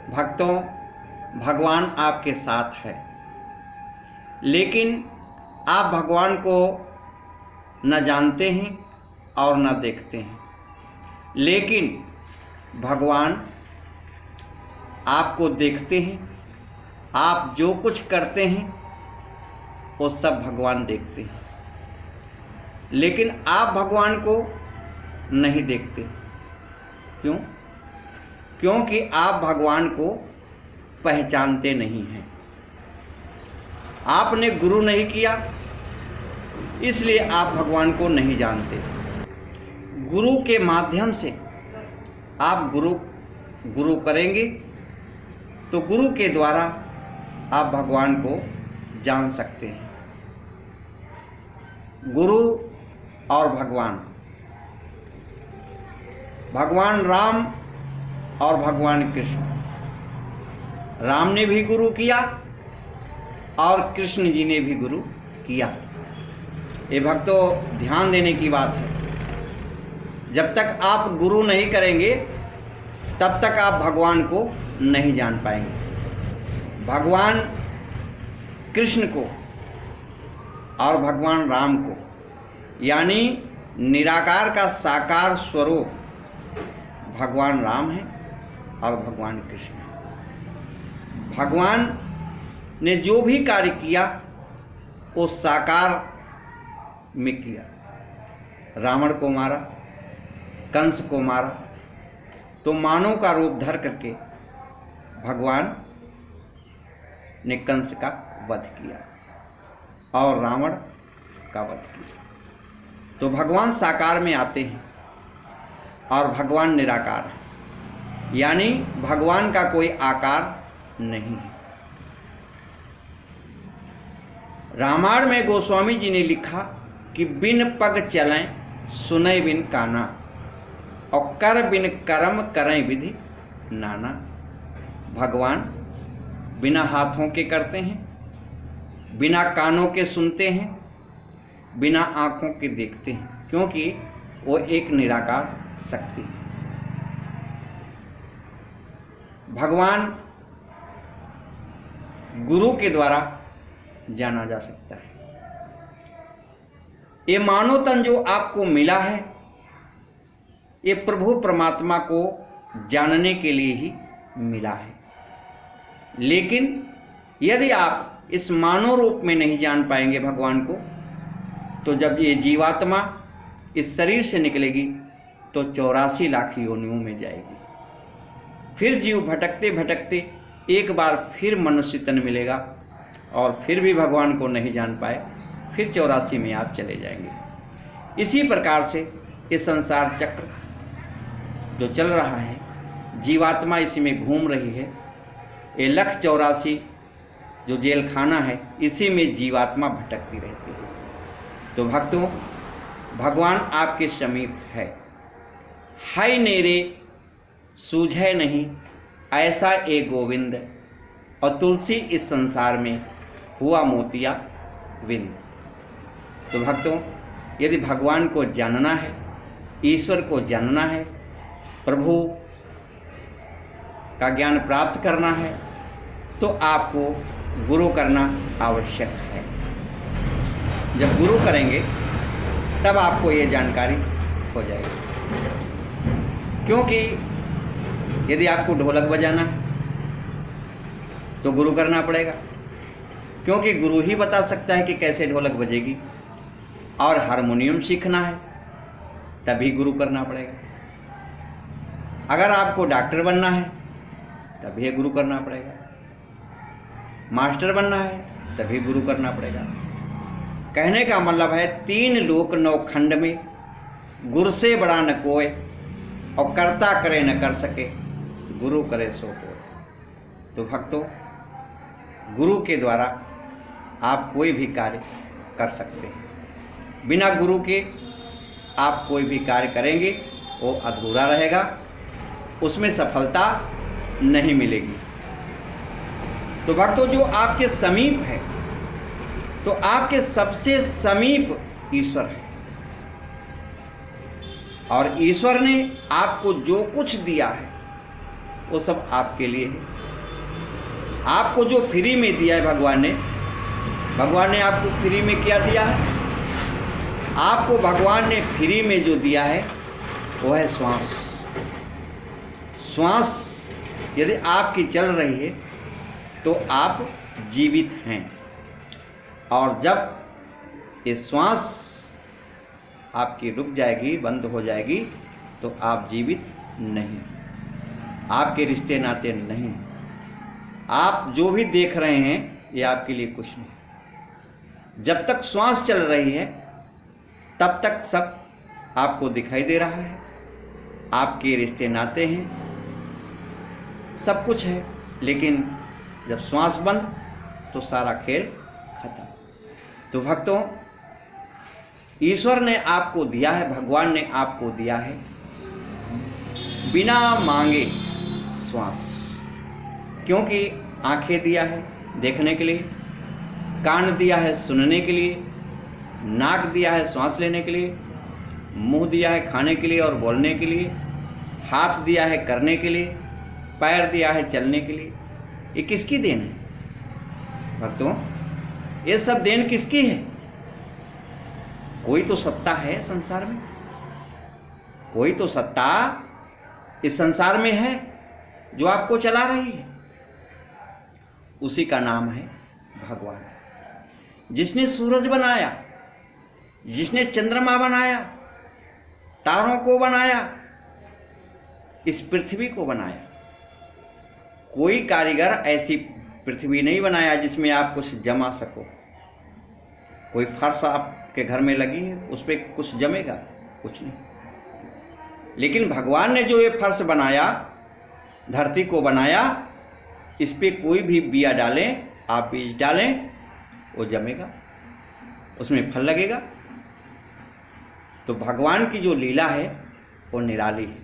भक्तों, भगवान आपके साथ है, लेकिन आप भगवान को न जानते हैं और न देखते हैं। लेकिन भगवान आपको देखते हैं। आप जो कुछ करते हैं वो सब भगवान देखते हैं, लेकिन आप भगवान को नहीं देखते। क्यों? क्योंकि आप भगवान को पहचानते नहीं हैं। आपने गुरु नहीं किया, इसलिए आप भगवान को नहीं जानते। गुरु के माध्यम से आप गुरु करेंगे तो गुरु के द्वारा आप भगवान को जान सकते हैं। गुरु और भगवान राम और भगवान कृष्ण। राम ने भी गुरु किया और कृष्ण जी ने भी गुरु किया। ये भक्तों, ध्यान देने की बात है। जब तक आप गुरु नहीं करेंगे तब तक आप भगवान को नहीं जान पाएंगे। भगवान कृष्ण को और भगवान राम को, यानी निराकार का साकार स्वरूप भगवान राम है और भगवान कृष्ण है। भगवान ने जो भी कार्य किया वो साकार में किया। रावण को मारा, कंस को मारा, तो मानव का रूप धर करके भगवान ने कंस का वध किया और रावण का वध किया। तो भगवान साकार में आते हैं और भगवान निराकार है, यानी भगवान का कोई आकार नहीं है। रामायण में गोस्वामी जी ने लिखा कि बिन पग चलें सुनै बिन काना, और कर बिन कर्म करें विधि नाना। भगवान बिना हाथों के करते हैं, बिना कानों के सुनते हैं, बिना आँखों के देखते हैं, क्योंकि वो एक निराकार शक्ति है। भगवान गुरु के द्वारा जाना जा सकता है। ये मानव तन जो आपको मिला है, ये प्रभु परमात्मा को जानने के लिए ही मिला है। लेकिन यदि आप इस मानव रूप में नहीं जान पाएंगे भगवान को, तो जब ये जीवात्मा इस शरीर से निकलेगी तो 84 लाख योनियों में जाएगी। फिर जीव भटकते भटकते एक बार फिर मनुष्य तन मिलेगा और फिर भी भगवान को नहीं जान पाए, फिर 84 में आप चले जाएंगे। इसी प्रकार से ये संसार चक्र जो चल रहा है, जीवात्मा इसी में घूम रही है। ये 184 जो जेल खाना है, इसी में जीवात्मा भटकती रहती है। तो भक्तों, भगवान आपके समीप है। हाय नेरे सूझे नहीं ऐसा ए गोविंद, और तुलसी इस संसार में हुआ मोतिया विंद। तो भक्तों, यदि भगवान को जानना है, ईश्वर को जानना है, प्रभु का ज्ञान प्राप्त करना है, तो आपको गुरु करना आवश्यक है। जब गुरु करेंगे तब आपको ये जानकारी हो जाएगी। क्योंकि यदि आपको ढोलक बजाना है तो गुरु करना पड़ेगा, क्योंकि गुरु ही बता सकता है कि कैसे ढोलक बजेगी। और हारमोनियम सीखना है तभी गुरु करना पड़ेगा। अगर आपको डॉक्टर बनना है तभी गुरु करना पड़ेगा। मास्टर बनना है तभी गुरु करना पड़ेगा। कहने का मतलब है 3 लोक 9 खंड में गुरु से बड़ा न कोई, और कर्ता करे न कर सके, गुरु करे सो कोई। तो भक्तों, गुरु के द्वारा आप कोई भी कार्य कर सकते हैं। बिना गुरु के आप कोई भी कार्य करेंगे वो अधूरा रहेगा, उसमें सफलता नहीं मिलेगी। तो भक्तों, जो आपके समीप है, तो आपके सबसे समीप ईश्वर है, और ईश्वर ने आपको जो कुछ दिया है वो सब आपके लिए है। आपको जो फ्री में दिया है भगवान ने आपको फ्री में क्या दिया है? आपको भगवान ने फ्री में जो दिया है वो है श्वास। श्वास यदि आपकी चल रही है तो आप जीवित हैं, और जब ये श्वास आपकी रुक जाएगी, बंद हो जाएगी, तो आप जीवित नहीं, आपके रिश्ते नाते नहीं, आप जो भी देख रहे हैं ये आपके लिए कुछ नहीं। जब तक श्वास चल रही है तब तक सब आपको दिखाई दे रहा है, आपके रिश्ते नाते हैं, सब कुछ है। लेकिन जब श्वास बंद तो सारा खेल खत्म। तो भक्तों, ईश्वर ने आपको दिया है, भगवान ने आपको दिया है बिना मांगे श्वास। क्योंकि आंखें दिया है देखने के लिए, कान दिया है सुनने के लिए, नाक दिया है सांस लेने के लिए, मुंह दिया है खाने के लिए और बोलने के लिए, हाथ दिया है करने के लिए, पैर दिया है चलने के लिए। ये किसकी देन है भक्तों? ये सब देन किसकी है? कोई तो सत्ता है संसार में, कोई तो सत्ता इस संसार में है जो आपको चला रही है। उसी का नाम है भगवान। जिसने सूरज बनाया, जिसने चंद्रमा बनाया, तारों को बनाया, इस पृथ्वी को बनाया। कोई कारीगर ऐसी पृथ्वी नहीं बनाया जिसमें आप कुछ जमा सको। कोई फर्श आपके घर में लगी है, उस पर कुछ जमेगा? कुछ नहीं। लेकिन भगवान ने जो ये फर्श बनाया, धरती को बनाया, इस पे कोई भी बिया डालें, आप बीज डालें, वो जमेगा, उसमें फल लगेगा। तो भगवान की जो लीला है वो निराली है।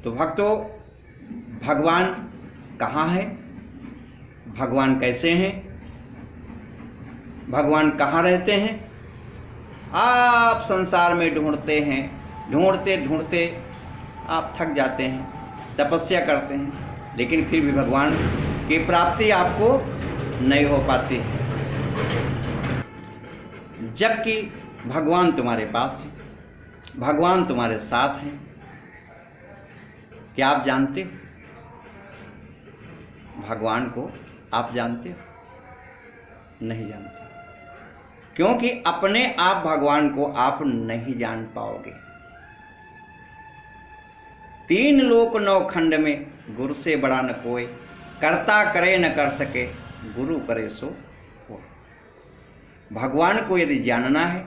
तो भक्तों, भगवान कहाँ है? भगवान कैसे हैं? भगवान कहाँ रहते हैं? आप संसार में ढूंढते हैं, ढूंढते ढूंढते आप थक जाते हैं, तपस्या करते हैं, लेकिन फिर भी भगवान की प्राप्ति आपको नहीं हो पाती। जबकि भगवान तुम्हारे पास है, भगवान तुम्हारे साथ हैं। क्या आप जानते हो भगवान को? आप जानते हो? नहीं जानते, क्योंकि अपने आप भगवान को आप नहीं जान पाओगे। 3 लोक 9 खंड में गुरु से बड़ा न कोई, करता करे न कर सके, गुरु करे सो हो। भगवान को यदि जानना है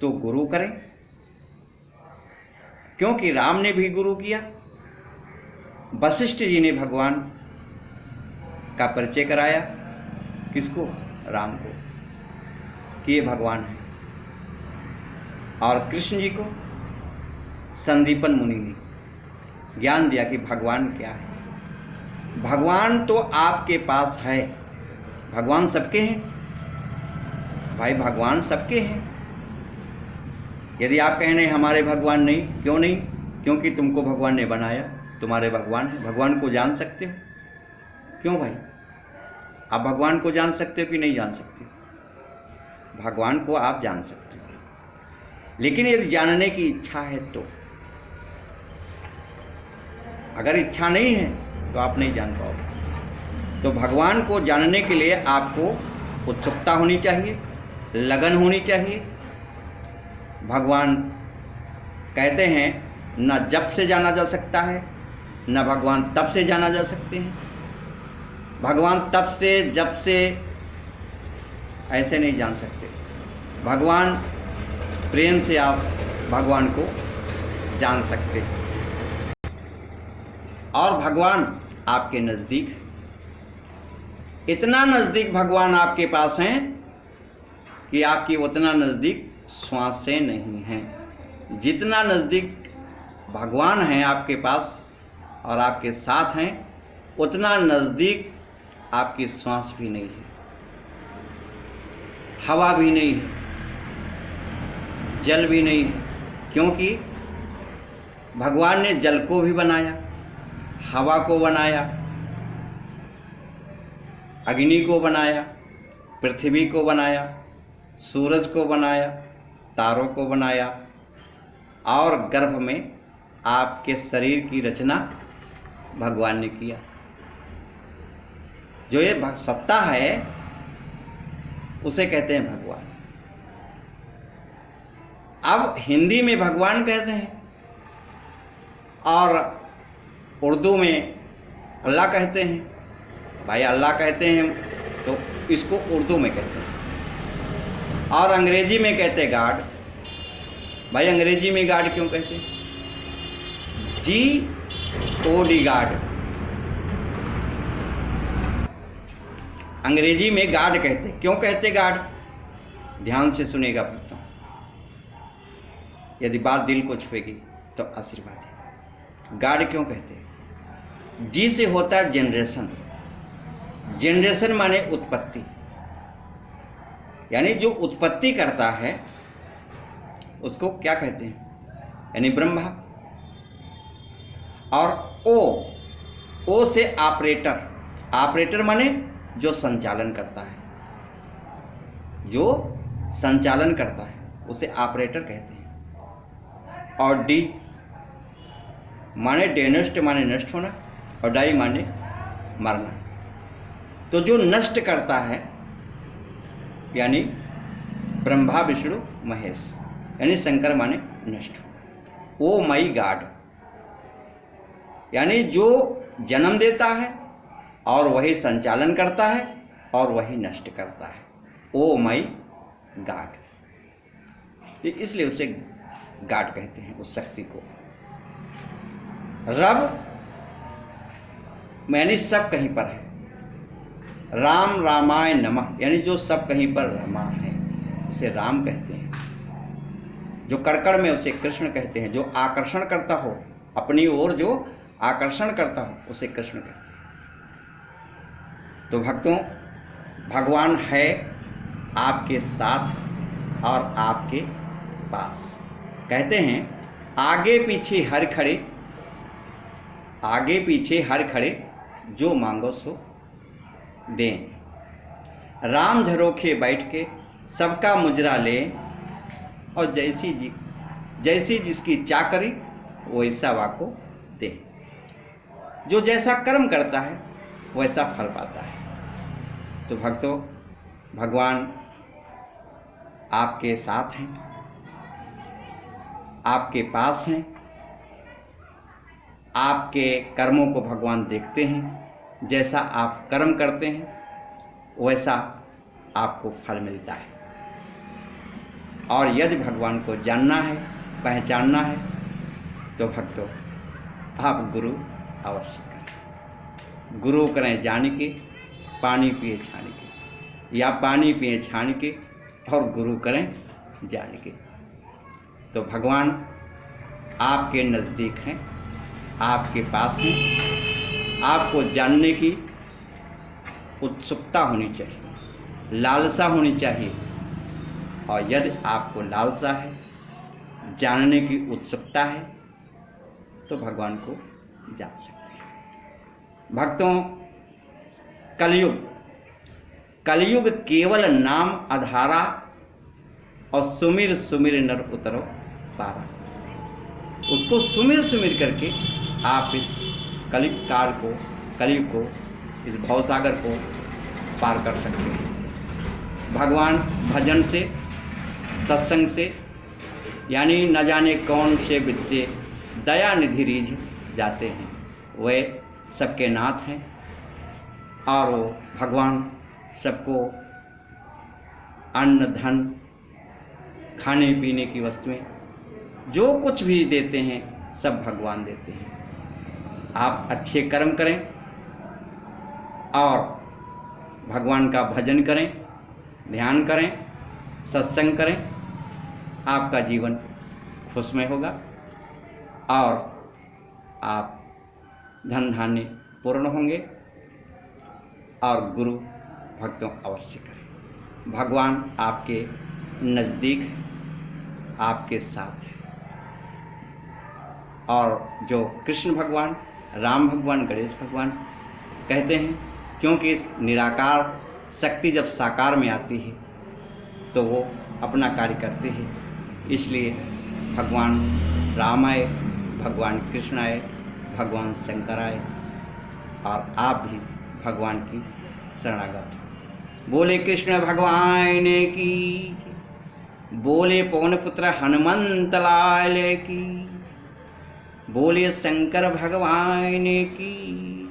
तो गुरु करें, क्योंकि राम ने भी गुरु किया। वशिष्ठ जी ने भगवान का परिचय कराया, किसको? राम को, कि ये भगवान है। और कृष्ण जी को संदीपन मुनि ने ज्ञान दिया कि भगवान क्या है। भगवान तो आपके पास है। भगवान सबके हैं भाई, भगवान सबके हैं। यदि आप कहें नहीं हमारे भगवान नहीं, क्यों नहीं? क्योंकि तुमको भगवान ने बनाया, तुम्हारे भगवान है। भगवान को जान सकते हो? क्यों भाई? आप भगवान को जान सकते हो कि नहीं जान सकते? भगवान को आप जान सकते हो, लेकिन यदि जानने की इच्छा है तो। अगर इच्छा नहीं है तो आप नहीं जान पाओगे। तो भगवान को जानने के लिए आपको उत्सुकता होनी चाहिए, लगन होनी चाहिए। भगवान कहते हैं न जब से जाना जा सकता है, न भगवान तब से जाना जा सकते हैं। भगवान तब से जब से ऐसे नहीं जान सकते। भगवान प्रेम से आप भगवान को जान सकते हैं, और भगवान आपके नज़दीक है। इतना नज़दीक भगवान आपके पास हैं कि आपकी उतना नज़दीक श्वास से नहीं है। जितना नज़दीक भगवान हैं आपके पास और आपके साथ हैं, उतना नज़दीक आपकी श्वास भी नहीं है, हवा भी नहीं है, जल भी नहीं है। क्योंकि भगवान ने जल को भी बनाया, हवा को बनाया, अग्नि को बनाया, पृथ्वी को बनाया, सूरज को बनाया, तारों को बनाया और गर्भ में आपके शरीर की रचना भगवान ने किया। जो ये सत्ता है उसे कहते हैं भगवान। अब हिंदी में भगवान कहते हैं और उर्दू में अल्लाह कहते हैं। भाई अल्लाह कहते हैं तो इसको उर्दू में कहते हैं, और अंग्रेजी में कहते हैं गॉड। भाई अंग्रेजी में गॉड क्यों कहते हैं? GOD God. अंग्रेजी में गॉड कहते हैं। क्यों कहते गॉड? ध्यान से सुनेगा भक्तों, यदि बात दिल को छुएगी तो आशीर्वाद है। गॉड क्यों कहते हैं? जी से होता है जनरेशन। जनरेशन माने उत्पत्ति, यानी जो उत्पत्ति करता है उसको क्या कहते हैं? यानी ब्रह्मा। और ओ से ऑपरेटर। ऑपरेटर माने जो संचालन करता है, जो संचालन करता है उसे ऑपरेटर कहते हैं। और डी माने डेनस्ट माने नष्ट होना, और डाई माने मरना। तो जो नष्ट करता है यानी ब्रह्मा विष्णु महेश, यानी शंकर माने नष्ट। ओ माई गॉड, यानी जो जन्म देता है और वही संचालन करता है और वही नष्ट करता है। ओ माई गॉड, इसलिए उसे गॉड कहते हैं, उस शक्ति को। रब यानी सब कहीं पर है। राम रामाय नमः, यानी जो सब कहीं पर रमा है उसे राम कहते हैं। जो कड़कड़ में उसे कृष्ण कहते हैं। जो आकर्षण करता हो अपनी ओर, जो आकर्षण करता हो उसे कृष्ण कहते हैं। तो भक्तों, भगवान है आपके साथ और आपके पास। कहते हैं आगे पीछे हर खड़े, आगे पीछे हर खड़े, जो मांगो सो दें। राम झरोखे बैठ के सबका मुजरा ले, और जैसी जिसकी चाकरी वैसा वाको दे। जो जैसा कर्म करता है वैसा फल पाता है। तो भक्तों, भगवान आपके साथ हैं, आपके पास हैं। आपके कर्मों को भगवान देखते हैं। जैसा आप कर्म करते हैं वैसा आपको फल मिलता है। और यदि भगवान को जानना है, पहचानना है, तो भक्तों आप गुरु अवश्य करें। गुरु करें जान के, पानी पिए छान के, या पानी पिए छान के और गुरु करें जान के। तो भगवान आपके नज़दीक हैं, आपके पास हैं। आपको जानने की उत्सुकता होनी चाहिए, लालसा होनी चाहिए। और यदि आपको लालसा है, जानने की उत्सुकता है, तो भगवान को जान सकते हैं। भक्तों, कलयुग केवल नाम आधारा, और सुमिर सुमिर नर उतरो पारा। उसको सुमिर सुमिर करके आप इस कलयुग को, इस भवसागर को पार कर सकते हैं। भगवान भजन से, सत्संग से, यानी न जाने कौन से विध से दया निधि रीझ जाते हैं। वे सबके नाथ हैं और वो भगवान सबको अन्न धन, खाने पीने की वस्तुएं, जो कुछ भी देते हैं सब भगवान देते हैं। आप अच्छे कर्म करें और भगवान का भजन करें, ध्यान करें, सत्संग करें। आपका जीवन खुशमय होगा और आप धन धान्य पूर्ण होंगे। और गुरु भक्तों अवश्य करें। भगवान आपके नज़दीक है, आपके साथ है। और जो कृष्ण भगवान, राम भगवान, गणेश भगवान कहते हैं क्योंकि इस निराकार शक्ति जब साकार में आती है तो वो अपना कार्य करते हैं। इसलिए भगवान राम आए, भगवान कृष्ण आए, भगवान शंकर आए और आप भी भगवान की शरणागत हो। बोले कृष्ण भगवान की, बोले पवन पुत्र हनुमंत लाल की, बोले शंकर भगवान की।